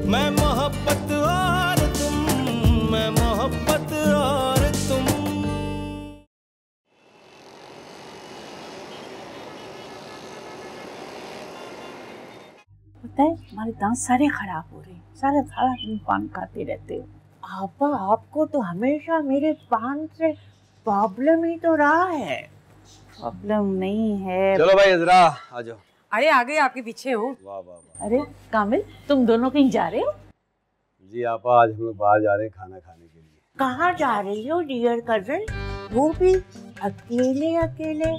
मैं मोहब्बत और तुम, मैं मोहब्बत और तुम। पता है हमारे दांत सारे खराब हो रहे हैं, सारा दिन पान खाते रहते हो। आपा आपको तो हमेशा मेरे पान से प्रॉब्लम ही तो रहा है। प्रॉब्लम नहीं है। चलो भाई इधर आ जाओ। अरे आ गए, आपके पीछे हो। वाह वाह वाह। अरे कामिल, तुम दोनों कहीं जा रहे हो? जी आपा, आज हम लोग बाहर जा रहे हैं खाना खाने के लिए। कहाँ जा रही हो डियर कजन? वो भी अकेले अकेले?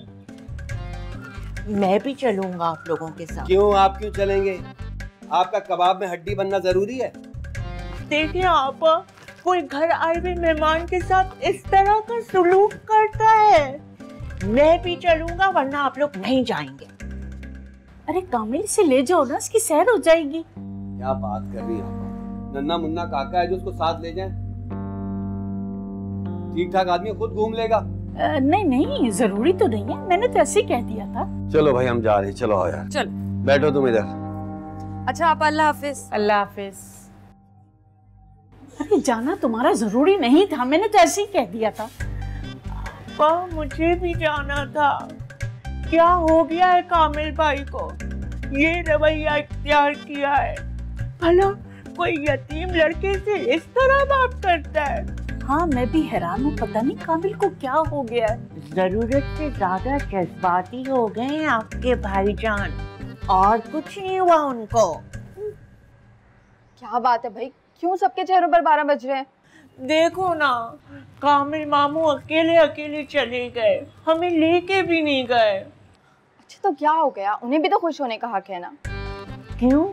मैं भी चलूंगा आप लोगों के साथ। क्यों, आप क्यों चलेंगे? आपका कबाब में हड्डी बनना जरूरी है? देखिए आपा, कोई घर आए हुए मेहमान के साथ इस तरह का सलूक करता है। मैं भी चलूंगा, वरना आप लोग नहीं जाएंगे। अरे कामिल, से ले जाओ ना, इसकी सैर हो जाएगी। क्या बात कर रही हो? नन्ना मुन्ना काका है जो उसको साथ ले जाएं। ठीक ठाक आदमी खुद घूम लेगा। नहीं नहीं, जरूरी तो नहीं है, मैंने तो ऐसे ही कह दिया था। चलो भाई हम जा रहे हैं, चलो आओ यार। चल बैठो तुम इधर। अच्छा आप अल्लाह हाफिज। अल्लाह हाफिज। अरे जाना तुम्हारा जरूरी नहीं था, मैंने तो ऐसे ही कह दिया था। मुझे भी जाना था। क्या हो गया है कामिल भाई को? ये रवैया इख्तियार किया है। भला कोई यतीम लड़के से इस तरह बात करता है? हाँ मैं भी हैरान हूँ, पता नहीं कामिल को क्या हो गया है। जरूरत से ज्यादा जज्बाती हो गए हैं आपके भाईजान, और कुछ नहीं हुआ उनको। क्या बात है भाई, क्यों सबके चेहरों पर 12 बज रहे हैं? देखो ना, कामिल मामू अकेले अकेले चले गए, हमें लेके भी नहीं गए। अच्छा तो क्या हो गया? उन्हें भी तो खुश होने का हक है ना। क्यों,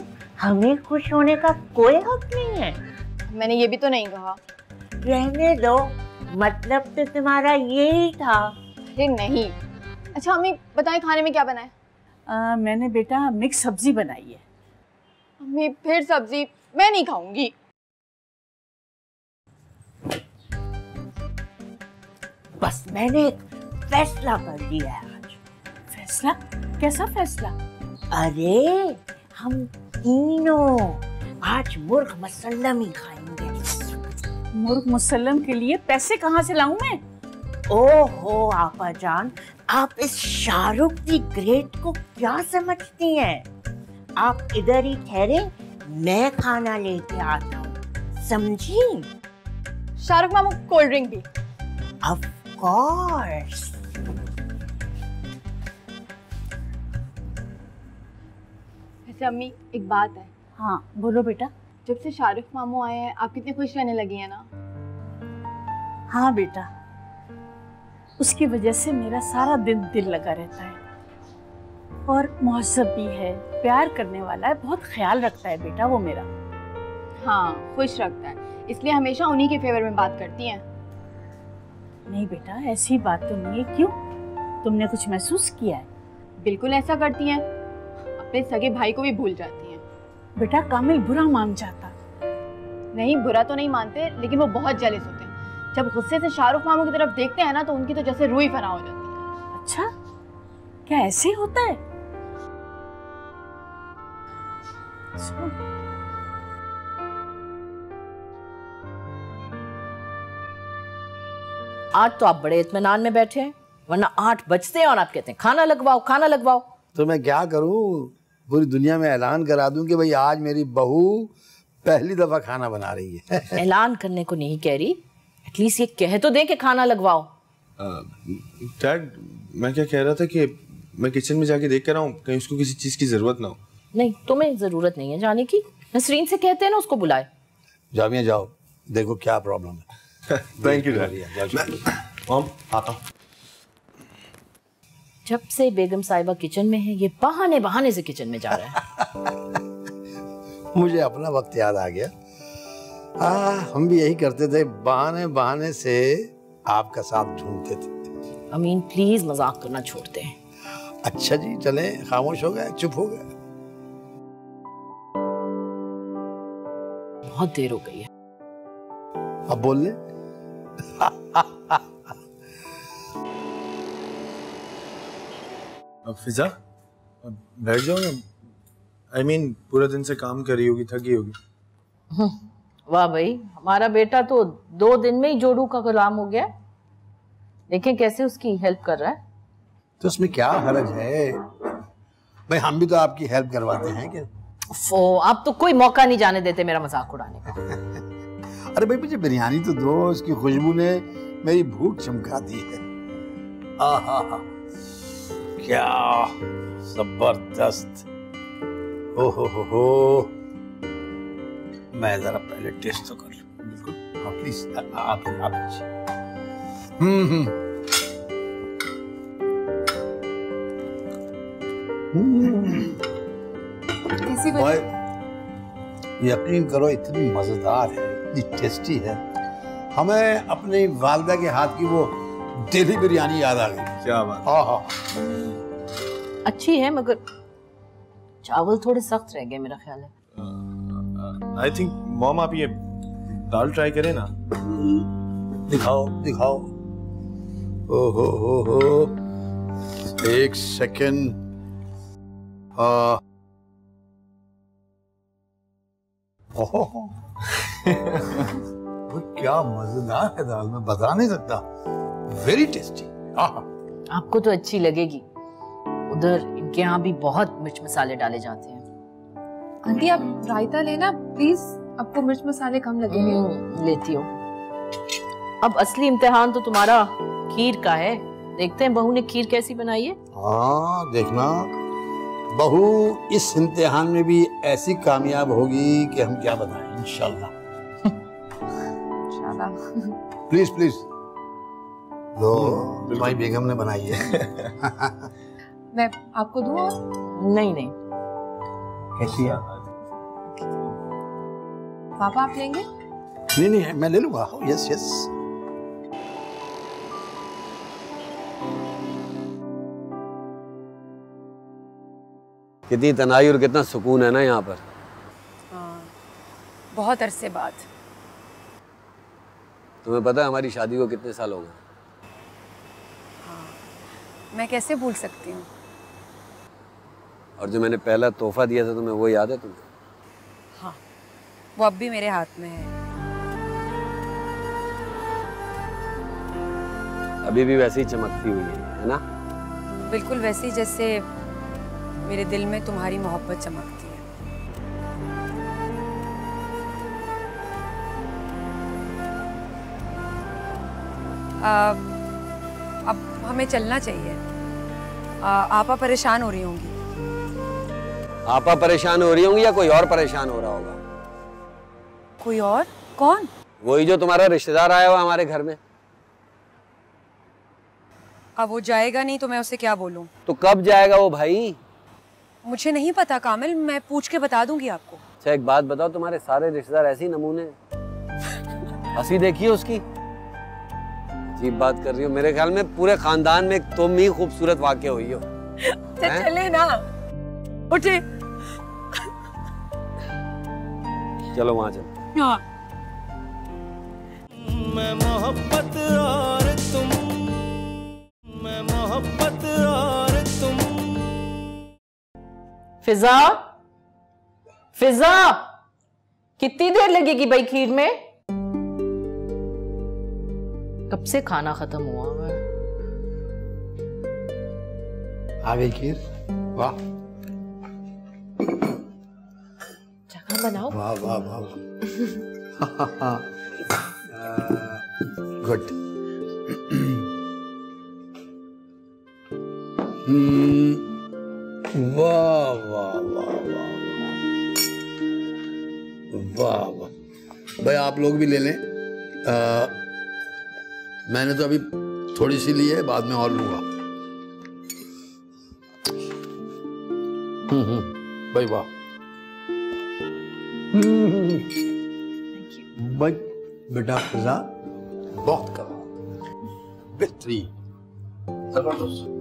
हमें खुश होने का कोई हक नहीं है? मैंने ये भी तो नहीं कहा। रहने दो, मतलब तो तुम्हारा यही था। अरे नहीं। अच्छा अम्मी बताएं खाने में क्या बनाए? मैंने बेटा मिक्स सब्जी बनाई है। अम्मी फिर सब्जी? मैं नहीं खाऊंगी। बस मैंने एक फैसला कर लिया है आज। फैसला? कैसा फैसला? अरे हम तीनों आज मुर्ग मसल्लम ही खाएंगे। मुर्ग मुसल्लम के लिए पैसे कहाँ से लाऊं मैं? ओहो आपा जान, आप इस शाहरुख दी ग्रेट को क्या समझती हैं? आप इधर ही ठहरे, मैं खाना लेके आता हूँ, समझी? शाहरुख मामू कोल्ड ड्रिंक भी? Of course. वैसे अम्मी एक बात है। हाँ बोलो बेटा। जब से शाहरुख मामू आए हैं आप कितने खुश रहने लगी हैं ना। हाँ बेटा, उसकी वजह से मेरा सारा दिन दिल लगा रहता है, और मुहज़्ज़ब भी है, प्यार करने वाला है, बहुत ख्याल रखता है बेटा वो मेरा। हाँ खुश रखता है, इसलिए हमेशा उन्हीं के फेवर में बात करती हैं। नहीं बेटा ऐसी बात तो नहीं है। क्यों, तुमने कुछ महसूस किया है? बिल्कुल ऐसा करती हैं, अपने सगे भाई को भी भूल जाती हैं। बेटा कामिल बुरा मान जाता। नहीं बुरा तो नहीं मानते, लेकिन वो बहुत जेलस होते हैं। जब गुस्से से शाहरुख मामू की तरफ देखते हैं ना तो उनकी तो जैसे रूह ही फना हो जाती है। अच्छा, क्या ऐसे होता है? आज तो आप बड़े इत्मीनान में बैठे हैं, वरना 8 बजते हैं और आप कहते हैं खाना लगवाओ खाना लगवाओ। तो मैं क्या करूं, पूरी दुनिया में ऐलान करा दूं कि भाई आज मेरी बहू पहली दफा खाना बना रही है। ऐलान करने को नहीं कह रही, एटलीस्ट ये कह तो दें कि खाना लगवाओ। डैड मैं क्या कह रहा था कि मैं किचन में जाके देख कर आऊं, कहीं उसको किसी चीज की जरूरत ना हो। नहीं तुम्हें जरूरत नहीं है जाने की, नसरीन से कहते हैं ना उसको बुलाए। जामिया जाओ, देखो क्या प्रॉब्लम है। Thank you dad. मॉम आता हूं। जब से बेगम साहिबा किचन में है ये बहाने बहाने से किचन में जा रहा है। मुझे अपना वक्त याद आ गया। हम भी यही करते थे, बहाने बहाने से आपका साथ ढूंढते थे। अमीन प्लीज मजाक करना छोड़ते हैं। अच्छा जी चले, खामोश हो गए, चुप हो गए। बहुत देर हो गई है, अब बोल ले। फिजा बैठ जाओ ना। I mean, पूरा दिन से काम कर रही होगी, थकी होगी। वाह भाई, हमारा बेटा तो 2 दिन में ही जोड़ू का गुलाम हो गया। देखें कैसे उसकी हेल्प कर रहा है। तो उसमें क्या हर्ज है भाई, हम भी तो आपकी हेल्प करवाते हैं क्या। आप तो कोई मौका नहीं जाने देते मेरा मजाक उड़ाने का। अरे भाई मुझे बिरयानी तो दो, उसकी खुशबू ने मेरी भूख चमका दी है। आहा, क्या जबरदस्त। हो मैं जरा पहले टेस्ट तो कर लूं। बिल्कुल प्लीज आप कैसी भाई यकीन करो इतनी मजेदार है, इतनी टेस्टी है, हमें अपनी वालदा के हाथ की वो दिल्ली बिरयानी याद आ गई। क्या बात। हाँ अच्छी है मगर चावल थोड़े सख्त रह गए मेरा ख्याल है। आई थिंक मॉम आप ये दाल ट्राई करें ना। दिखाओ दिखाओ। हो एक सेकंड। वो क्या मजेदार है दाल, मैं बता नहीं सकता। Very tasty. आपको तो अच्छी लगेगी, उधर इनके यहाँ भी बहुत मिर्च मसाले डाले जाते हैं। आंटी आप रायता लेना प्लीज, आपको मिर्च मसाले कम लगेंगे। लेती हूँ। अब असली इम्तिहान तो तुम्हारा खीर का है। देखते हैं बहू ने खीर कैसी बनाई है। हाँ देखना, बहू इस इम्तिहान में भी ऐसी कामयाब होगी कि हम क्या बताएं। इंशाल्लाह। प्लीज प्लीज लो, तुम्हारी बेगम ने बनाई है। मैं आपको दूं और? नहीं नहीं, कैसी है? पापा आप लेंगे? नहीं मैं ले लूंगा। Yes yes. कितनी तनाई और कितना सुकून है ना यहाँ पर। बहुत अरसे बाद। तुम्हें पता है हमारी शादी को कितने साल हो गए? मैं कैसे भूल सकती हूँ। और जो मैंने पहला तोहफा दिया था तुम्हें, वो याद है तुम्हें? हाँ, वो अब भी मेरे हाथ में है। अभी भी वैसे ही चमकती हुई है ना? बिल्कुल वैसी जैसे मेरे दिल में तुम्हारी मोहब्बत चमकती है। अब हमें चलना चाहिए। आपा परेशान हो रही होंगी। आपा परेशान हो रही होंगी या कोई और परेशान हो रहा होगा? कोई और? कौन? वही जो तुम्हारा रिश्तेदार आया हुआ हमारे घर में। अब वो जाएगा नहीं तो मैं उसे क्या बोलूं? तो कब जाएगा वो भाई? मुझे नहीं पता कामिल, मैं पूछ के बता दूंगी आपको। अच्छा एक बात बताओ, तुम्हारे सारे रिश्तेदार ऐसे ही नमूने? हंसी देखिए उसकी। अजीब बात कर रही हो। मेरे ख्याल में पूरे खानदान में तुम ही खूबसूरत वाक़या हुई हो। चले ना, उठे। चलो वहां चलो। हाँ। मैं मोहब्बत और तुम, मैं मोहब्बत और तुम। फिजा, फिजा, कितनी देर लगेगी भाई खीर में? कब से खाना खत्म हुआ है। आ गई खीर। वाह जगह बनाओ। वाह वाह वाह गुड। वाह वाह वाह वाह वाह वाह। भाई आप लोग भी ले लें। मैंने तो अभी थोड़ी सी ली है, बाद में और लूंगा। भाई वाह। भाई बेटा फिजा बहुत करो, बेहतरीन, जबरदस्त।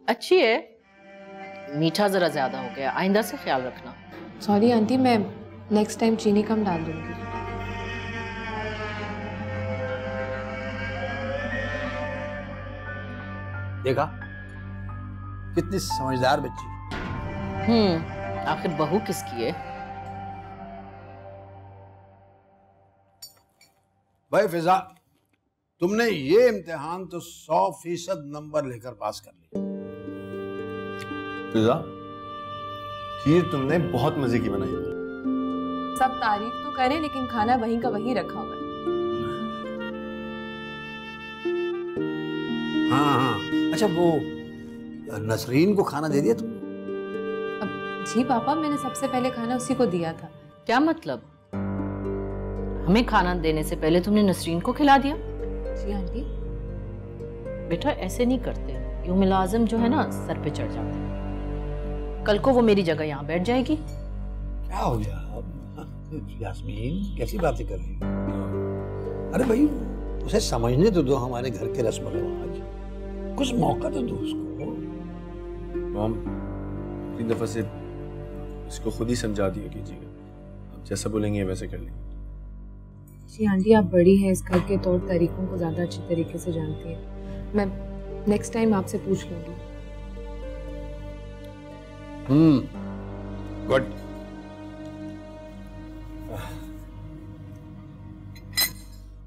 अच्छी है, मीठा जरा ज्यादा हो गया, आइंदा से ख्याल रखना। सॉरी आंटी, मैं नेक्स्ट टाइम चीनी कम डाल दूंगी। देखा कितनी समझदार बच्ची। आखिर बहू किसकी है? भाई फिजा, तुमने ये इम्तिहान तो 100% नंबर लेकर पास कर लिया। फिजा, खीर तुमने बहुत मजे की बनाई। सब तारीफ तो करें लेकिन खाना वहीं का वहीं रखा हुआ है। हाँ, अच्छा वो नसरीन को खाना दे दिया तुमने? जी पापा, मैंने सबसे पहले खाना उसी को दिया था। क्या मतलब? हमें खाना देने से पहले तुमने नसरीन को खिला दिया? जी आंटी। बेटा ऐसे नहीं करते, यूं मुलाजिम जो है ना सर पे चढ़ जाते हैं। कल को वो मेरी जगह यहाँ बैठ जाएगी। क्या हो गया यास्मीन, कैसी बातें कर रही हो? अरे भाई उसे समझने तो दो हमारे घर के रस्म रिवाज, कुछ मौका तो दो उसको। मॉम, एक दफा से इसको खुद ही समझा दिया कीजिएगा, आप जैसा बोलेंगे वैसे कर लेंगे। जी आंटी, आप बड़ी हैं, इस घर के तौर तरीकों को ज्यादा अच्छी तरीके से जानती हैं। मैं नेक्स्ट टाइम आपसे पूछ लूंगी। गुड।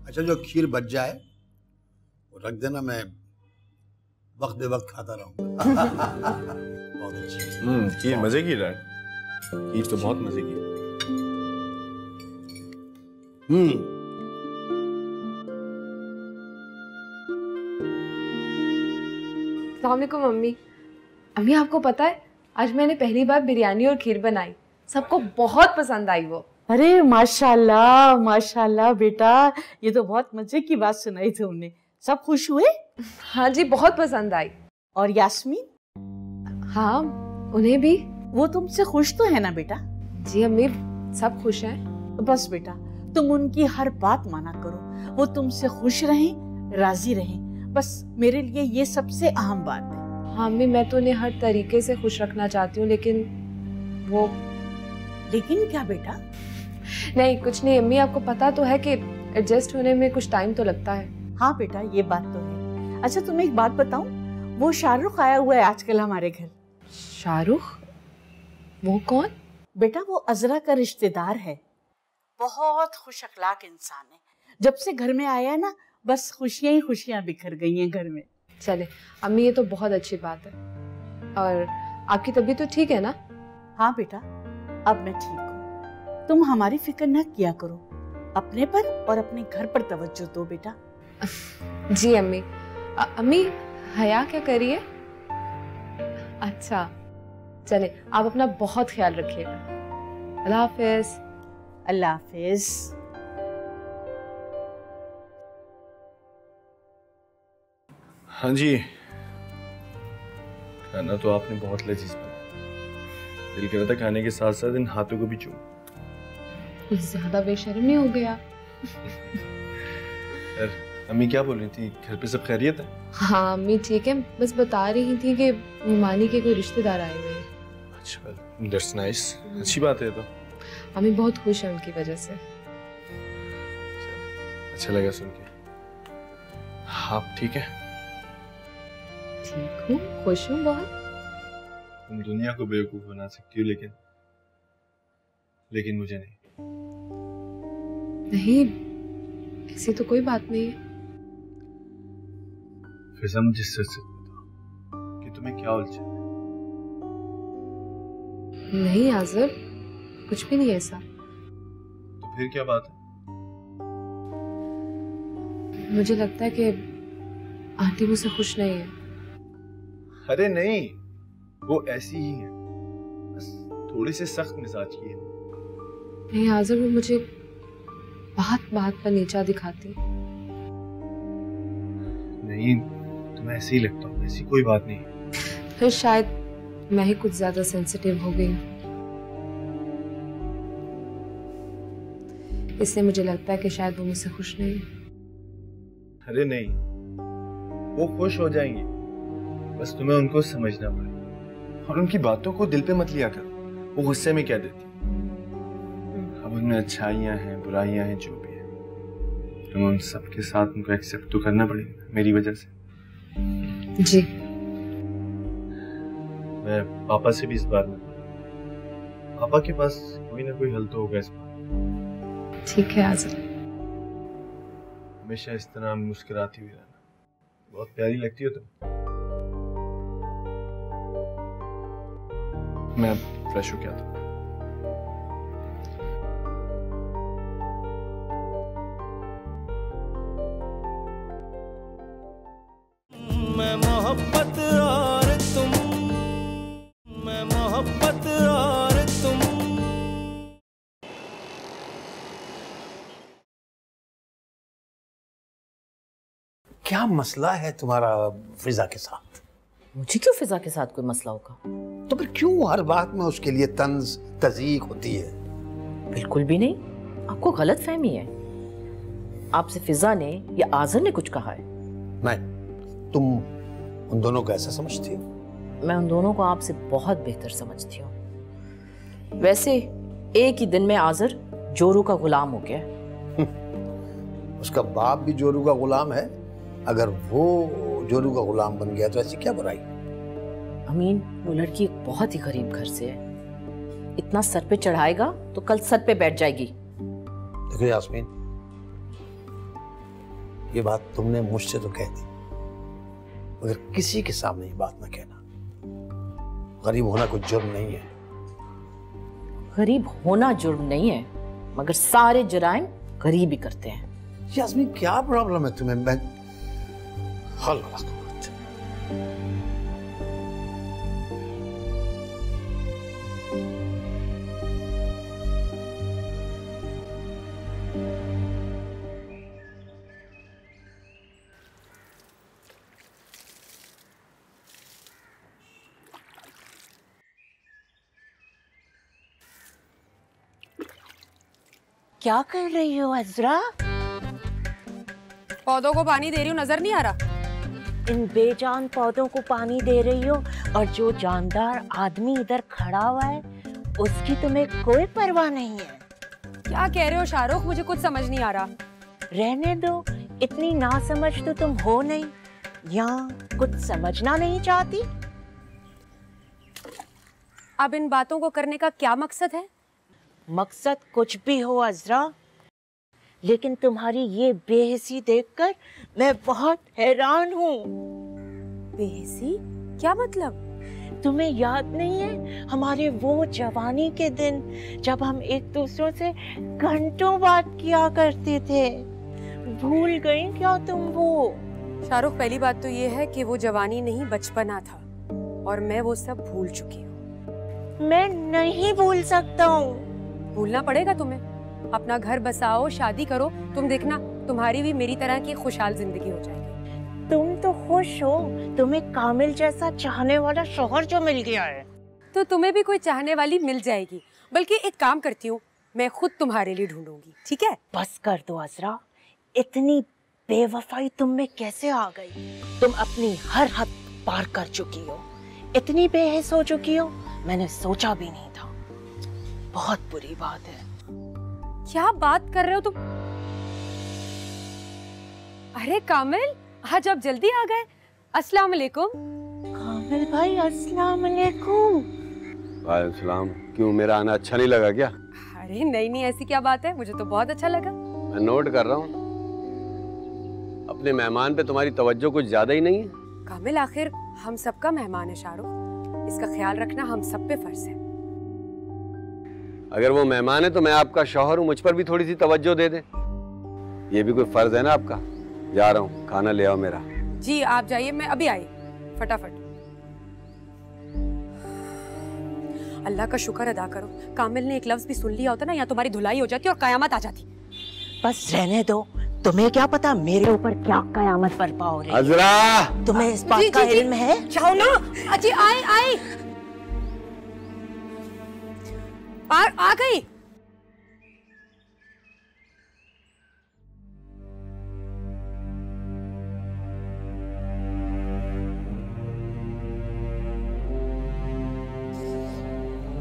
अच्छा, जो खीर बच जाए वो रख देना, मैं वक्त बे वक्त खाता रहूंगा। बहुत अच्छी। खीर मजे की है, खीर तो बहुत मजे की है। अस्सलामुअलैकुम मम्मी। अम्मी, आपको पता है आज मैंने पहली बार बिरयानी और खीर बनाई, सबको बहुत पसंद आई वो। अरे माशाल्लाह माशाल्लाह बेटा, ये तो बहुत मजे की बात सुनाई तुमने। सब खुश हुए? हाँ जी, बहुत पसंद आई। और यास्मीन? हाँ, उन्हें भी। वो तुमसे खुश तो है ना बेटा? जी अम्मी, सब खुश हैं। बस बेटा तुम उनकी हर बात माना करो, वो तुमसे खुश रहें, राजी रहें, बस मेरे लिए ये सबसे अहम बात है। हाँ अम्मी, मैं तो उन्हें हर तरीके से खुश रखना चाहती हूँ, लेकिन वो। लेकिन क्या बेटा? नहीं कुछ नहीं अम्मी, आपको पता तो है कि एडजस्ट होने में कुछ टाइम तो लगता है। हाँ बेटा, ये बात तो है। अच्छा तुम्हें एक बात बताऊं, वो शाहरुख आया हुआ है आजकल हमारे घर। शाहरुख? वो कौन? बेटा वो अजरा का रिश्तेदार है, बहुत खुश अखलाक इंसान है। जब से घर में आया है ना, बस खुशियां ही खुशियां बिखर गई हैं घर में। चले अम्मी, ये तो बहुत अच्छी बात है। और आपकी तबीयत तो ठीक है ना? हाँ बेटा, अब मैं ठीक हूँ। तुम हमारी फिक्र न किया करो, अपने पर और अपने घर पर तवज्जो दो बेटा। जी अम्मी। अम्मी, हया क्या करिए? अच्छा चले, आप अपना बहुत ख्याल रखिएगा। अल्लाह हाफिज। अल्लाह हाफिज। हाँ जी, खाना तो आपने बहुत लजीज बनाया, दिल कर रहा था खाने के साथ साथ इन हाथों को भी चूम। कुछ ज्यादा बेशर्म नहीं हो गया? अम्मी क्या बोल रही थी, घर पे सब खैरियत है? हाँ अम्मी ठीक है, बस बता रही थी कि नुमानी के कोई रिश्तेदार आए हुए हैं। अच्छा, दैट्स नाइस, अच्छी बात है। तो अम्मी बहुत खुश है उनकी वजह से। अच्छा लगा सुन के। आप ठीक है? ठीक हूँ, खुश हूँ बहुत। तुम दुनिया को बेवकूफ बना सकती हो, लेकिन मुझे नहीं। नहीं, ऐसी तो कोई बात नहीं है। फिजा, मुझे सच सच बताओ कि तुम्हें क्या उलझन है? नहीं आज़र, कुछ भी नहीं ऐसा। तो फिर क्या बात है? मुझे लगता है कि आंटी मुझसे खुश नहीं है। अरे नहीं, वो ऐसी ही है, बस थोड़ी से सख्त मिजाज की है। नहीं आज़र, वो मुझे बात बात पर नीचा दिखाती। नहीं, तुम्हें ऐसे ही लगता हूँ, ऐसी कोई बात नहीं। फिर शायद मैं ही कुछ ज्यादा सेंसिटिव हो गई, इसलिए मुझे लगता है कि शायद वो मुझसे खुश नहीं है। अरे नहीं, वो खुश हो जाएंगे, बस तुम्हें उनको समझना पड़ेगा और उनकी बातों को दिल पे मत लिया करो, वो गुस्से में कह देती। अब उनमें अच्छाइयाँ हैं, बुराइयाँ हैं, जो भी है, तुम्हें उन सबके साथ उनको एक्सेप्ट तो करना पड़ेगा मेरी वजह से। जी। मैं पापा से भी इस बार में, पापा के पास कोई ना कोई हल तो होगा इस बार। ठीक है आज़र। हमेशा इस तरह मुस्कुराती हुई रहना, बहुत प्यारी लगती हो तुम। मैं फ्रेश हो गया था। मैं मोहब्बत और तुम, मैं मोहब्बत और तुम। क्या मसला है तुम्हारा फिजा के साथ? मुझे क्यों फिजा के साथ कोई मसला होगा? तो फिर क्यों हर बात में उसके लिए तंज तज़ीक होती है? बिल्कुल भी नहीं, आपको गलत फहमी है। आपसे फिजा ने या आज़र ने कुछ कहा है? नहीं, तुम उन दोनों को ऐसा समझती हो? मैं उन दोनों को आपसे बहुत बेहतर समझती हूँ। वैसे एक ही दिन में आज़र जोरू का गुलाम हो गया। उसका बाप भी जोरू का गुलाम है। अगर वो जोरू का गुलाम बन गया तो ऐसी क्या बुराई? अमीन, वो लड़की एक बहुत ही गरीब घर से है। इतना सर पे चढ़ाएगा तो कल सर पे बैठ जाएगी। देखो यास्मीन, ये बात तुमने मुझसे तो कह दी, मगर किसी के सामने ये बात ना कहना। गरीब होना कोई जुर्म नहीं है। गरीब होना जुर्म नहीं है, मगर सारे जुराइम गरीब ही करते हैं। यास्मीन, क्या प्रॉब्लम है तुम्हें? मैं हल क्या कर रही हो अज़रा? पौधों को पानी दे रही हूँ, नजर नहीं आ रहा? इन बेजान पौधों को पानी दे रही हो और जो जानदार आदमी इधर खड़ा हुआ है उसकी तुम्हें कोई परवाह नहीं है। क्या कह रहे हो शाहरुख? मुझे कुछ समझ नहीं आ रहा। रहने दो, इतनी नासमझ तो तुम हो नहीं, या कुछ समझना नहीं चाहती? अब इन बातों को करने का क्या मकसद है? मकसद कुछ भी हो अज़रा, लेकिन तुम्हारी ये बेहिसी देखकर मैं बहुत हैरान हूँ। बेहिसी? क्या मतलब? तुम्हें याद नहीं है हमारे वो जवानी के दिन जब हम एक दूसरों से घंटों बात किया करते थे? भूल गई क्या तुम वो? शाहरुख, पहली बात तो ये है कि वो जवानी नहीं बचपना था और मैं वो सब भूल चुकी हूँ। मैं नहीं भूल सकता हूँ। भूलना पड़ेगा तुम्हें। अपना घर बसाओ, शादी करो, तुम देखना तुम्हारी भी मेरी तरह की खुशहाल जिंदगी हो जाएगी। तुम तो खुश हो, तुम्हें कामिल जैसा चाहने वाला शौहर जो मिल गया है। तो तुम्हें भी कोई चाहने वाली मिल जाएगी। बल्कि एक काम करती हूँ, मैं खुद तुम्हारे लिए ढूंढूंगी, ठीक है? बस कर दो अज़रा, इतनी बेवफाई तुम में कैसे आ गई? तुम अपनी हर हद पार कर चुकी हो, इतनी बेहिस हो चुकी हो, मैंने सोचा भी नहीं था। बहुत बुरी बात है। क्या बात कर रहे हो तुम? अरे कामिल, आज आप जल्दी आ गए। अस्सलाम वालेकुम। कामिल भाई, अस्सलाम वालेकुम। वालेकुम सलाम। क्यों, मेरा आना अच्छा नहीं लगा क्या? अरे नहीं नहीं, ऐसी क्या बात है, मुझे तो बहुत अच्छा लगा। मैं नोट कर रहा हूँ, अपने मेहमान पे तुम्हारी तवज्जो कुछ ज्यादा ही नहीं है। कामिल, आखिर हम सबका मेहमान है शाहरुख, इसका ख्याल रखना हम सब पे फर्ज है। अगर वो मेहमान है तो मैं आपका शौहर हूँ, मुझ पर भी थोड़ी सी तवज्जो दे दे। ये भी कोई फर्ज है ना आपका। जा रहा हूँ, खाना ले आओ मेरा। जी आप जाइए, मैं अभी आई, फटाफट। अल्लाह का शुक्र अदा करो, कामिल ने एक लफ्ज भी सुन लिया होता ना, या तुम्हारी धुलाई हो जाती और कयामत आ जाती। बस रहने दो, तुम्हें क्या पता मेरे ऊपर क्या कयामत बरपा हो रही है। अज़रा, तुम्हें इस बात का इल्म है? जाओ ना। अजी आए आए, आ गई।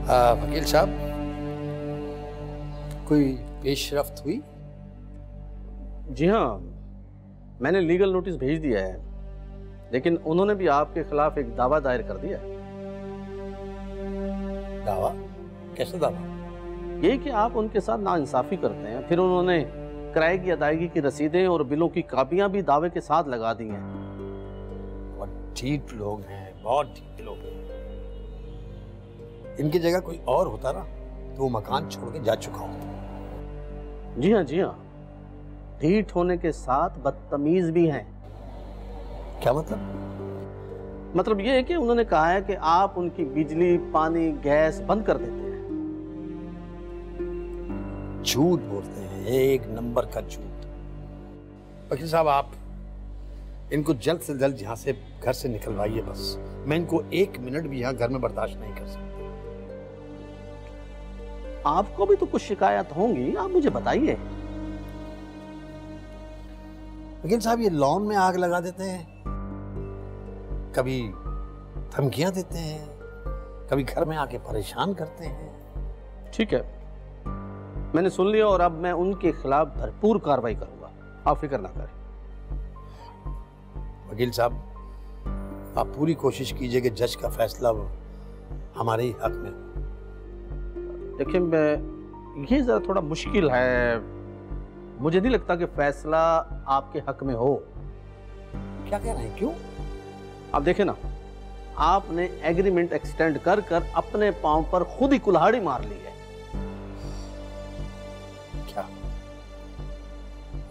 वकील साहब, कोई पेशरफ्त हुई? जी हाँ, मैंने लीगल नोटिस भेज दिया है, लेकिन उन्होंने भी आपके खिलाफ एक दावा दायर कर दिया है। दावा? कैसे दावा? ये कि आप उनके साथ नाइंसाफी करते हैं। फिर उन्होंने किराए की अदायगी की रसीदें और बिलों की कापियां भी दावे के साथ लगा दी हैं। बहुत ठीक लोग हैं, बहुत ठीक लोग हैं। इनकी जगह कोई और होता ना तो वो मकान छोड़ के जा चुका होता। जी हाँ, जी हाँ। ढीठ होने के साथ बदतमीज भी हैं। क्या मतलब? मतलब ये है कि उन्होंने कहा है कि आप उनकी बिजली, पानी, गैस बंद कर देते हैं। झूठ बोलते हैं, एक नंबर का झूठ। वकील साहब, आप इनको जल्द से जल्द यहाँ से घर से निकलवाइए बस। मैं इनको 1 मिनट भी यहाँ घर में बर्दाश्त नहीं कर सकता। आपको भी तो कुछ शिकायत होंगी, आप मुझे बताइए। वकील साहब, ये लॉन में आग लगा देते हैं, कभी धमकियां देते हैं, कभी घर में आके परेशान करते हैं। ठीक है, मैंने सुन लिया और अब मैं उनके खिलाफ भरपूर कार्रवाई करूंगा, आप फिक्र ना करें। वकील साहब, आप पूरी कोशिश कीजिए कि जज का फैसला हमारे ही हक में। देखिए, ये जरा थोड़ा मुश्किल है, मुझे नहीं लगता कि फैसला आपके हक में हो। क्या कह रहे हैं, क्यों? आप देखें ना, आपने एग्रीमेंट एक्सटेंड कर कर अपने पांव पर खुद ही कुल्हाड़ी मार ली है। क्या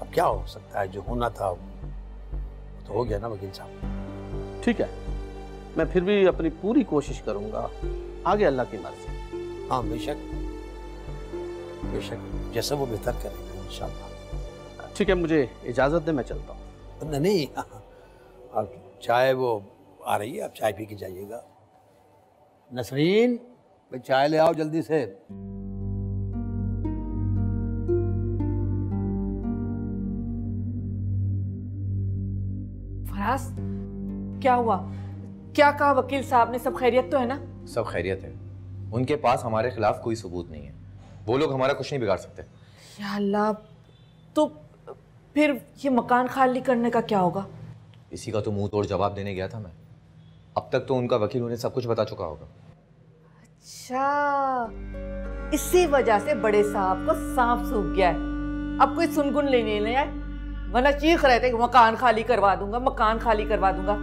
अब क्या हो सकता है? जो होना था तो हो गया ना वकील साहब। ठीक है, मैं फिर भी अपनी पूरी कोशिश करूंगा, आगे अल्लाह की मर्जी। हाँ, बेशक बेशक, जैसा वो बेहतर करेगा इंशाल्लाह। ठीक है, मुझे इजाजत दे, मैं चलता हूँ। नहीं, अब चाय वो आ रही है, आप चाय पी के जाइएगा। नसरीन, भाई चाय ले आओ जल्दी से। फराज, क्या हुआ? क्या कहा वकील साहब ने? सब खैरियत तो है ना? सब खैरियत है। उनके पास हमारे खिलाफ कोई सबूत नहीं है, वो लोग हमारा कुछ नहीं बिगाड़ सकते। या अल्लाह, तो फिर ये मकान खाली करने का क्या होगा? इसी का तो मुंह तोड़ जवाब देने गया था मैं। अब तक तो उनका वकील उन्हें सब कुछ बता चुका होगा। अच्छा, इसी वजह से बड़े साहब को सांप सूख गया है। अब कोई सुनगुन लेने नहीं आए, वरना चीख रहे थे कि मकान खाली करवा दूंगा, मकान खाली करवा दूंगा।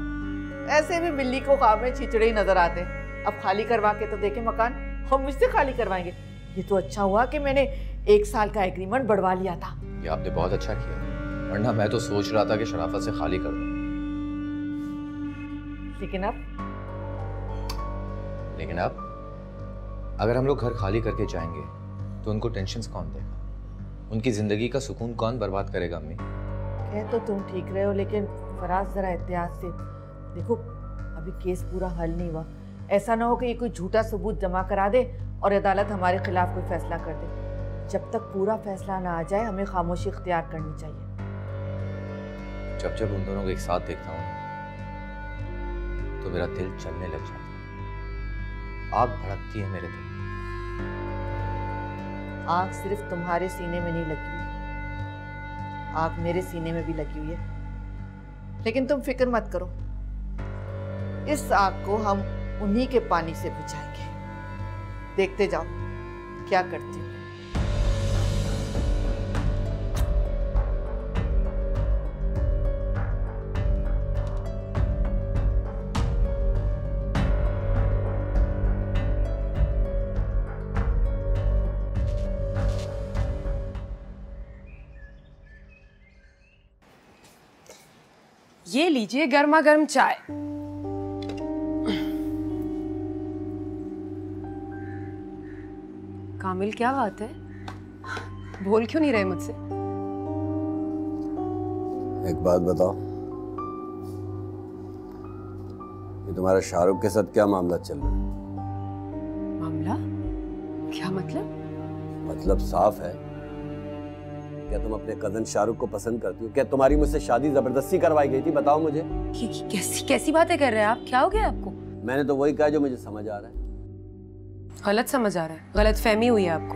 ऐसे भी बिल्ली को ख्वाब में छिचड़े ही नजर आते हैं। अब खाली करवा के तो देखे मकान, हम मुझसे खाली करवाएंगे। ये तो अच्छा हुआ कि मैंने 1 साल का एग्रीमेंट बढ़वा लिया था। ये आपने बहुत अच्छा किया, वरना मैं तो सोच रहा था कि शराफत से खाली कर दूं। लेकिन अब अगर हम लोग घर खाली करके जाएंगे तो उनको टेंशन्स कौन देगा? उनकी जिंदगी का सुकून कौन बर्बाद करेगा? अम्मी, कह तो तुम ठीक रहे हो, लेकिन फराज जरा एहतियात से देखो, अभी केस पूरा हल नहीं हुआ। ऐसा ना हो कि ये कोई झूठा सबूत जमा करा दे और अदालत हमारे खिलाफ कोई फैसला कर दे। जब तक पूरा फैसला ना आ जाए, हमें खामोशी इख्तियार करनी चाहिए। जब जब उन दोनों को एक साथ देखता हूँ तो मेरा दिल चलने लग जाता है, आग भड़कती है मेरे दिल। आग सिर्फ तुम्हारे सीने में नहीं लगी हुई, आग मेरे सीने में भी लगी हुई है। लेकिन तुम फिक्र मत करो, इस आग को हम उन्हीं के पानी से बुझाएंगे। देखते जाओ क्या करती हूँ। ये लीजिए गर्मा गर्म चाय। कामिल, क्या बात है? बोल क्यों नहीं रहे मुझसे? एक बात बताओ, ये तुम्हारा शाहरुख के साथ क्या मामला चल रहा है? मामला? क्या मतलब? मतलब साफ है, क्या तुम अपने कजन शाहरुख को पसंद करती हो? क्या तुम्हारी मुझसे शादी जबरदस्ती करवाई गई थी? बताओ मुझे। कैसी बातें कर रहे हैं आप? क्या हो गया आपको? मैंने तो वही कहा जो मुझे समझ आ रहा है। गलत समझ आ रहा है, गलत फहमी हुई है आपको।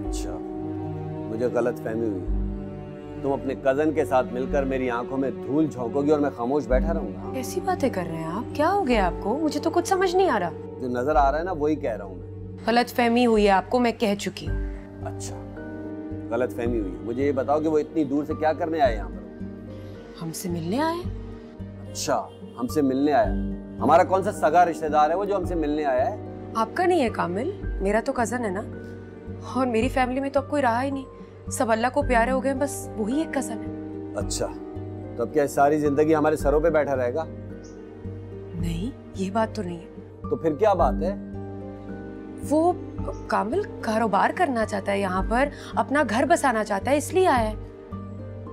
अच्छा, मुझे गलत फहमी हुई है। तुम अपने कजन के साथ मिलकर मेरी आंखों में धूल झोंकोगी और मैं खामोश बैठा रहूंगा? कैसी बातें कर रहे हैं आप? क्या हो गया आपको? मुझे तो कुछ समझ नहीं आ रहा। जो नजर आ रहा है ना, वही कह रहा हूँ मैं। गलत फहमी हुई है आपको, मैं कह चुकी हूँ। अच्छा, गलतफहमी हुई है। मुझे ये बताओ कि वो इतनी दूर से क्या करने आए यहाँ पर? हमसे मिलने आए। अच्छा, हमसे मिलने आया। हमारा कौन सा सगा रिश्तेदार है वो जो हमसे मिलने आया है? आपका नहीं है कामिल, मेरा तो कजन है ना। और मेरी फैमिली में तो अब कोई रहा ही नहीं, सब अल्लाह को प्यारे हो गए, बस वही एक कजन है। अच्छा, तो अब क्या सारी जिंदगी हमारे सरों पे बैठा रहेगा? नहीं, ये बात तो नहीं है। तो फिर क्या बात है? वो कामिल कारोबार करना चाहता है यहाँ पर, अपना घर बसाना चाहता है, इसलिए आया है।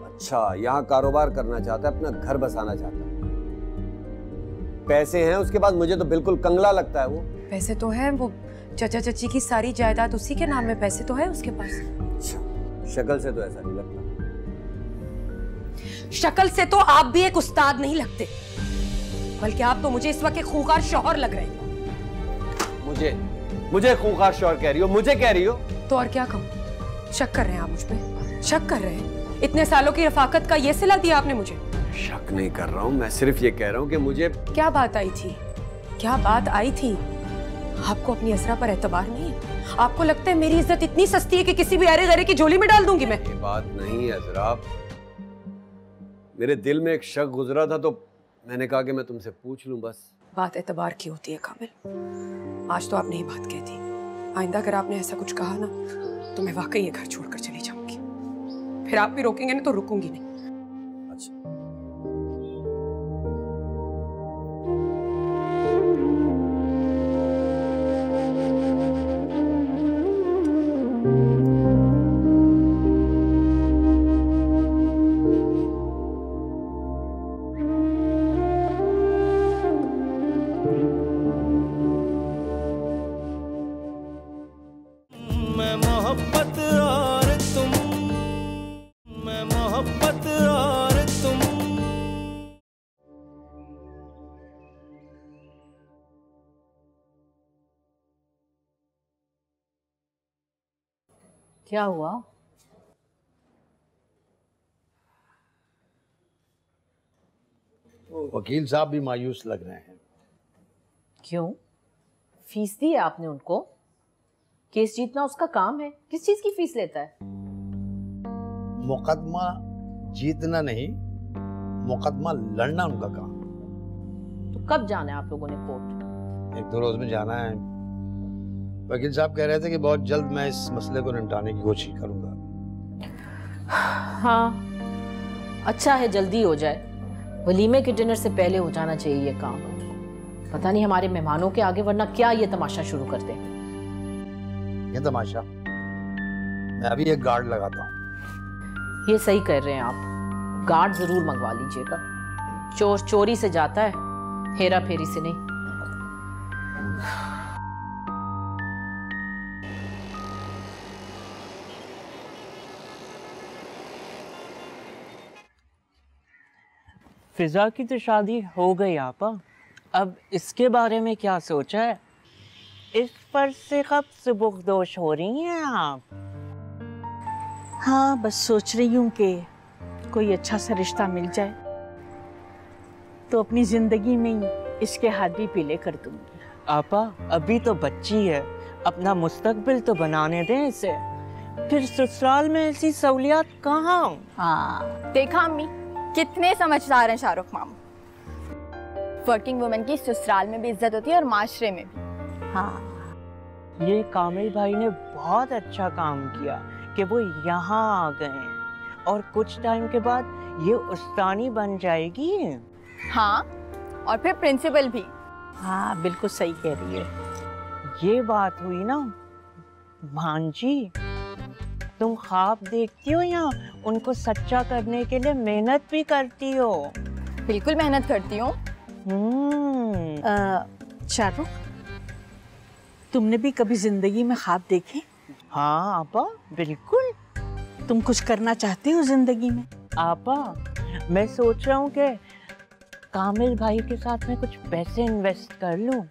अच्छा, यहाँ कारोबार करना चाहता है, अपना घर बसाना चाहता है। पैसे हैं उसके पास? मुझे तो बिल्कुल कंगला लगता है वो। पैसे तो हैं, वो चाचा चाची की सारी जायदाद उसी के नाम में, पैसे तो है उसके पास। अच्छा, शक्ल से तो ऐसा नहीं लगता। शक्ल से तो आप भी एक उस्ताद नहीं लगते, बल्कि आप तो मुझे इस वक्त एक खूंखार शौहर लग रहे हैं। मुझे खूंखार शौहर कह रही हो? मुझे कह रही हो? तो और क्या कहूँ? शक कर रहे हैं आप मुझ पे? शक कर रहे हैं? इतने सालों की रफाकत का ये सिला दिया आपने मुझे? शक नहीं कर रहा हूँ, मैं सिर्फ ये कह रहा हूँ कि मुझे। क्या बात आई थी? क्या बात आई थी? आपको अपनी असरा पर एतबार नहीं है? आपको लगता है मेरी इज्जत इतनी सस्ती है कि किसी भी अरे गरे की झोली में डाल दूंगी मैं? ये बात नहीं है जरा, मेरे दिल में एक शक गुजरा था तो मैंने कहा कि मैं तुमसे पूछ लूं बस। बात एतबार की होती है कामिल, आज तो आपने ही बात कह दी। आइंदा अगर आपने ऐसा कुछ कहा ना तो मैं वाकई ये घर छोड़कर चली जाऊंगी। फिर आप भी रोकेंगे ना तो रुकूंगी नहीं। क्या हुआ? वकील साहब भी मायूस लग रहे हैं। क्यों? फीस दी है आपने उनको? केस जीतना उसका काम है, किस चीज की फीस लेता है? मुकदमा जीतना नहीं, मुकदमा लड़ना उनका काम। तो कब जाना है आप लोगों ने कोर्ट? 1-2 रोज में जाना है। वकील साहब कह रहे थे कि बहुत जल्द मैं इस मसले को निपटाने की कोशिश करूंगा। हाँ, अच्छा है जल्दी हो जाए। वलीमे के डिनर से पहले हो जाना चाहिए ये काम। पता नहीं हमारे मेहमानों के आगे वरना क्या ये तमाशा शुरू कर दे। ये तमाशा? मैं अभी एक गार्ड लगाता हूँ। ये सही कर रहे हैं आप, गार्ड जरूर मंगवा लीजिएगा। चोर चोरी से जाता है, हेरा फेरी से नहीं। फिजा की तो शादी हो गई आपा, अब इसके बारे में क्या सोचा है? इस पर से कब से बुग़्दोश हो रही हैं आप? हाँ, बस सोच रही हूँ कि कोई अच्छा सा रिश्ता मिल जाए तो अपनी जिंदगी में ही इसके हाथ भी पीले कर दूंगी। आपा अभी तो बच्ची है, अपना मुस्तकबिल तो बनाने दें इसे, फिर ससुराल में ऐसी सहूलियत कहाँ? हाँ देखा अम्मी, कितने समझदार हैं शाहरुख मामा। वर्किंग वुमेन की ससुराल में भी इज्जत होती है और माशरे में भी। हाँ, ये कामिल भाई ने बहुत अच्छा काम किया कि वो यहाँ आ गए और कुछ टाइम के बाद ये उस्तानी बन जाएगी। हाँ, और फिर प्रिंसिपल भी। हाँ बिल्कुल सही कह रही है। ये बात हुई ना भांजी, तुम ख्वाब देखती हो या उनको सच्चा करने के लिए मेहनत भी करती हो? बिल्कुल मेहनत करती हूँ। शाहरुख, तुमने भी कभी जिंदगी में ख्वाब देखे? हाँ आपा बिल्कुल। तुम कुछ करना चाहते हो जिंदगी में? आपा मैं सोच रहा हूँ कि कामिल भाई के साथ में कुछ पैसे इन्वेस्ट कर लूँ।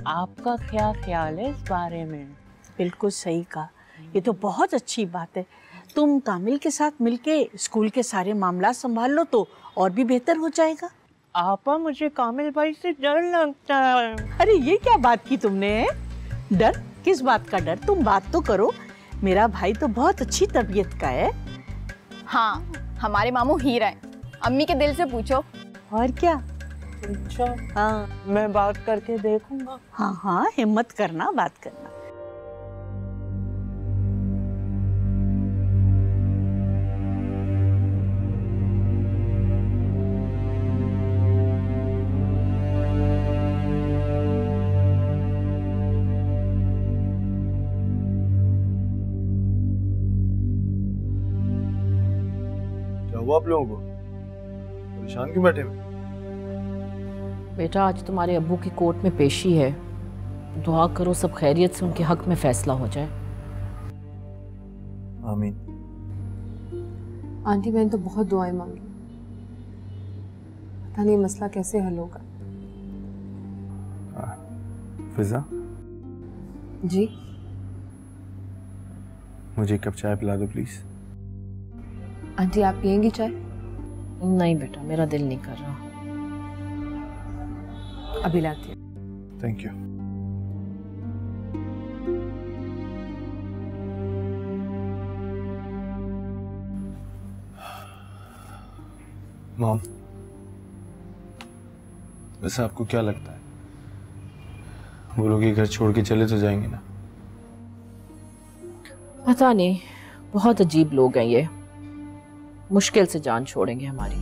आपका क्या ख्याल है इस बारे में? बिल्कुल सही कहा, ये तो बहुत अच्छी बात है। तुम कामिल के साथ मिलके स्कूल के सारे मामला संभाल लो तो और भी बेहतर हो जाएगा। आपा मुझे कामिल भाई से डर लगता है। अरे ये क्या बात की तुमने? डर? किस बात का डर? तुम बात तो करो। मेरा भाई तो बहुत अच्छी तबीयत का है। हाँ, हमारे मामू हीरा है। अम्मी के दिल से पूछो। और क्या? अच्छा, हाँ मैं बात करके देखूंगा। हाँ हाँ, हिम्मत करना, बात करना। क्या हुआ आप लोगों को? परेशान क्यों बैठे हुए? बेटा आज तुम्हारे अब्बू की कोर्ट में पेशी है, दुआ करो सब खैरियत से उनके हक में फैसला हो जाए। आमीन। आंटी मैंने तो बहुत दुआएं मांगी, पता नहीं मसला कैसे हल होगा। फिजा, जी मुझे एक कप चाय पिला दो प्लीज। आंटी आप पियेंगी चाय? नहीं बेटा, मेरा दिल नहीं कर रहा। अभी लाती हूँ। Thank you. मॉम, वैसे आपको क्या लगता है वो लोग ये घर छोड़ के चले तो जाएंगे ना? पता नहीं, बहुत अजीब लोग हैं ये, मुश्किल से जान छोड़ेंगे हमारी।